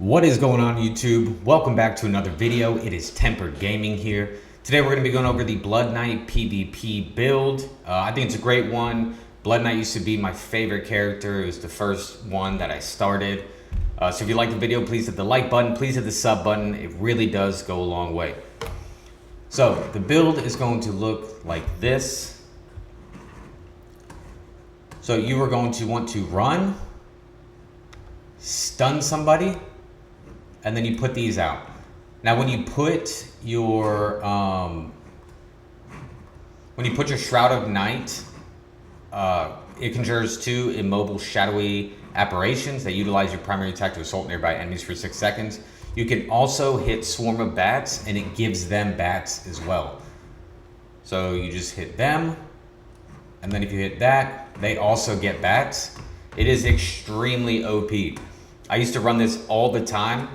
What is going on, YouTube? Welcome back to another video. It is Tempered Gaming here. Today we're going to be going over the Blood Knight PvP build. I think it's a great one. Blood Knight used to be my favorite character. It was the first one that I started. So if you like the video, please hit the like button. Please hit the sub button. It really does go a long way. So the build is going to look like this. So you are going to want to run, stun somebody, and then you put these out. Now, when you put your Shroud of Night, it conjures 2 immobile shadowy apparitions that utilize your primary attack to assault nearby enemies for 6 seconds. You can also hit Swarm of Bats, and it gives them bats as well. So you just hit them, and then if you hit that, they also get bats. It is extremely OP. I used to run this all the time,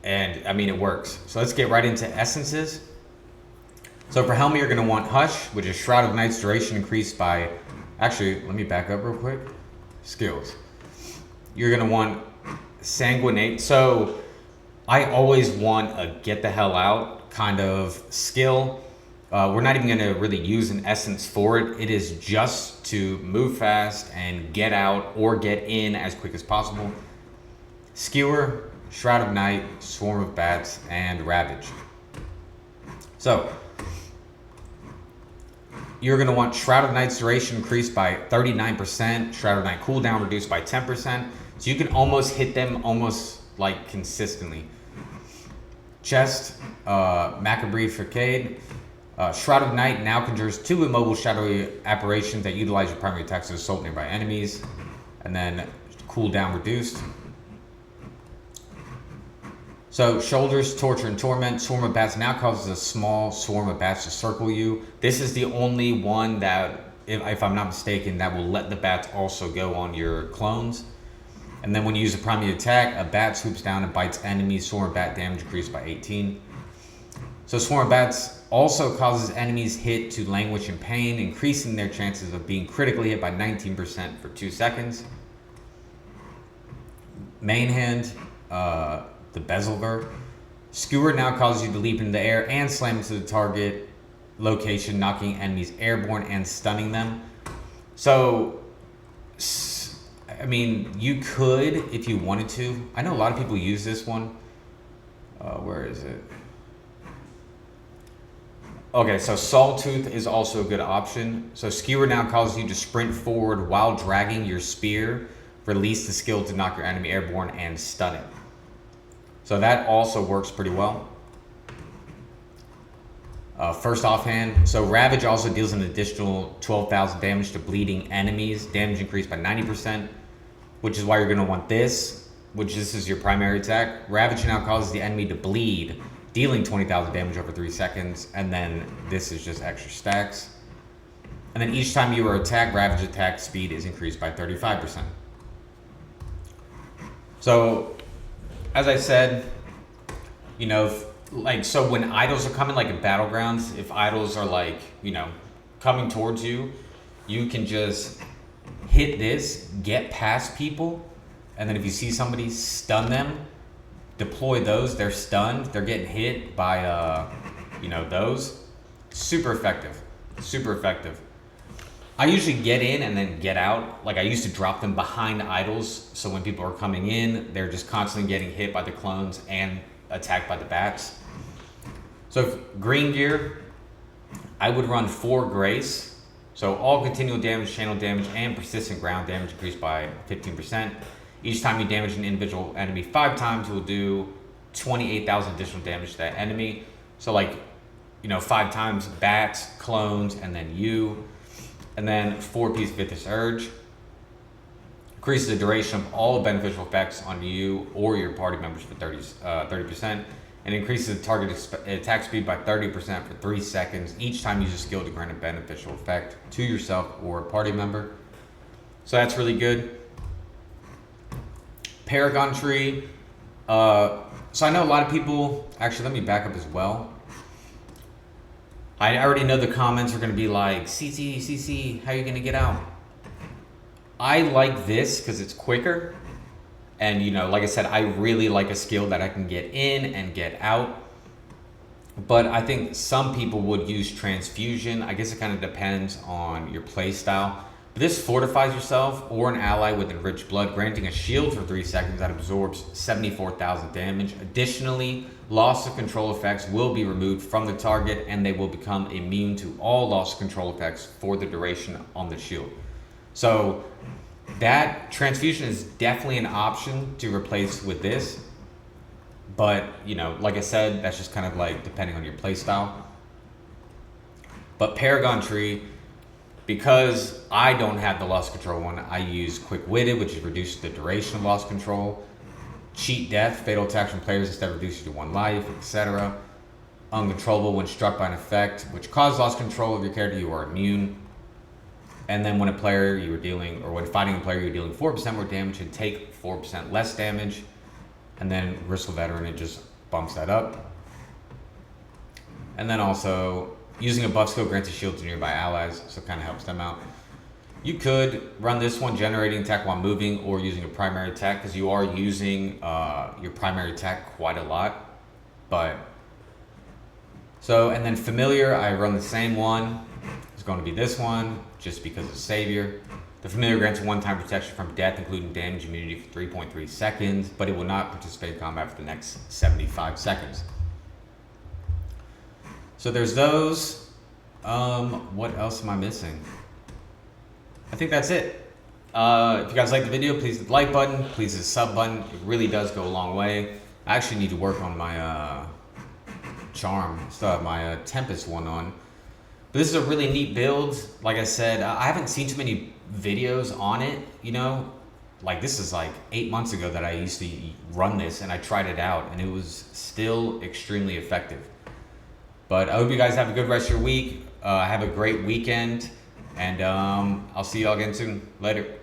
and I mean, it works. So let's get right into essences. So for helmet, you're going to want Hush, which is Shroud of Night's duration increased by... Actually, let me back up real quick. Skills. You're going to want Sanguinate. So I always want a get the hell out kind of skill. We're not even going to really use an essence for it. It is just to move fast and get out or get in as quick as possible. Skewer, Shroud of Night, Swarm of Bats, and Ravage. So you're going to want Shroud of Night's duration increased by 39%, Shroud of Night cooldown reduced by 10%, so you can almost hit them almost like consistently. Chest, Macabre Facade. Shroud of Night now conjures 2 immobile shadowy apparitions that utilize your primary attacks to assault nearby enemies, and then cooldown reduced. So shoulders, torture, and torment. Swarm of Bats now causes a small swarm of bats to circle you. This is the only one that, if I'm not mistaken, that will let the bats also go on your clones. And then when you use a primary attack, a bat swoops down and bites enemies. Swarm of Bat damage increased by 18. So Swarm of Bats also causes enemies hit to languish in pain, increasing their chances of being critically hit by 19% for 2 seconds. Main hand, the Bezelver. Skewer now causes you to leap into the air and slam into the target location, knocking enemies airborne and stunning them. So, I mean, you could if you wanted to. I know a lot of people use this one. Where is it? Okay, so Sawtooth is also a good option. So Skewer now causes you to sprint forward while dragging your spear. Release the skill to knock your enemy airborne and stun it. So that also works pretty well. First offhand, so Ravage also deals an additional 12,000 damage to bleeding enemies. Damage increased by 90%, which is why you're going to want this, which this is your primary attack. Ravage now causes the enemy to bleed, dealing 20,000 damage over 3 seconds, and then this is just extra stacks. And then each time you are attacked, Ravage attack speed is increased by 35%. So, as I said, you know, like, so when idols are coming, like in Battlegrounds, if idols are like, you know, coming towards you, you can just hit this, get past people, and then if you see somebody, stun them, deploy those, they're stunned, they're getting hit by, you know, those. Super effective, super effective. I usually get in and then get out. Like, I used to drop them behind idols, so when people are coming in, they're just constantly getting hit by the clones and attacked by the bats. So green gear, I would run 4 Grace. So all continual damage, channel damage, and persistent ground damage increased by 15%. Each time you damage an individual enemy 5 times, you will do 28,000 additional damage to that enemy. So, like, you know, 5 times bats, clones, and then you. And then 4-piece Vicious Urge. Increases the duration of all beneficial effects on you or your party members for 30%. And increases the target attack speed by 30% for 3 seconds each time you use a skill to grant a beneficial effect to yourself or a party member. So that's really good. Paragon tree. So I know a lot of people... Actually, let me back up as well. I already know the comments are going to be like, CC, how are you going to get out? I like this because it's quicker And, you know, like I said, I really like a skill that I can get in and get out. But I think some people would use transfusion. I guess it kind of depends on your play style. But this fortifies yourself or an ally with enriched blood, granting a shield for 3 seconds that absorbs 74,000 damage. Additionally, loss of control effects will be removed from the target, and they will become immune to all loss of control effects for the duration on the shield. So that transfusion is definitely an option to replace with this. But, you know, like I said, that's just kind of like depending on your play style. But Paragon Tree, because I don't have the loss control one, I use Quick Witted, which reduces the duration of loss control. Cheat Death, fatal attacks from players instead reduces to 1 life, etc. Uncontrollable, when struck by an effect which causes loss control of your character, you are immune. And then when a player you were dealing, or when fighting a player you're dealing 4% more damage and take 4% less damage. And then Gristle Veteran, it just bumps that up. And then also, using a buff skill grants a shield to nearby allies, so it kind of helps them out. You could run this one, generating attack while moving, or using a primary attack, because you are using your primary attack quite a lot. But, so, and then Familiar, I run the same one. It's going to be this one, just because it's Savior. The Familiar grants a one-time protection from death, including damage immunity for 3.3 seconds, but it will not participate in combat for the next 75 seconds. So there's those. What else am I missing? I think that's it. If you guys like the video, please hit the like button, please hit the sub button. It really does go a long way. I actually need to work on my charm. Still have my Tempest one on. But this is a really neat build. Like I said, I haven't seen too many videos on it, you know. Like, this is like 8 months ago that I used to run this, and I tried it out, and it was still extremely effective. But I hope you guys have a good rest of your week. Have a great weekend, and I'll see y'all again soon. Later.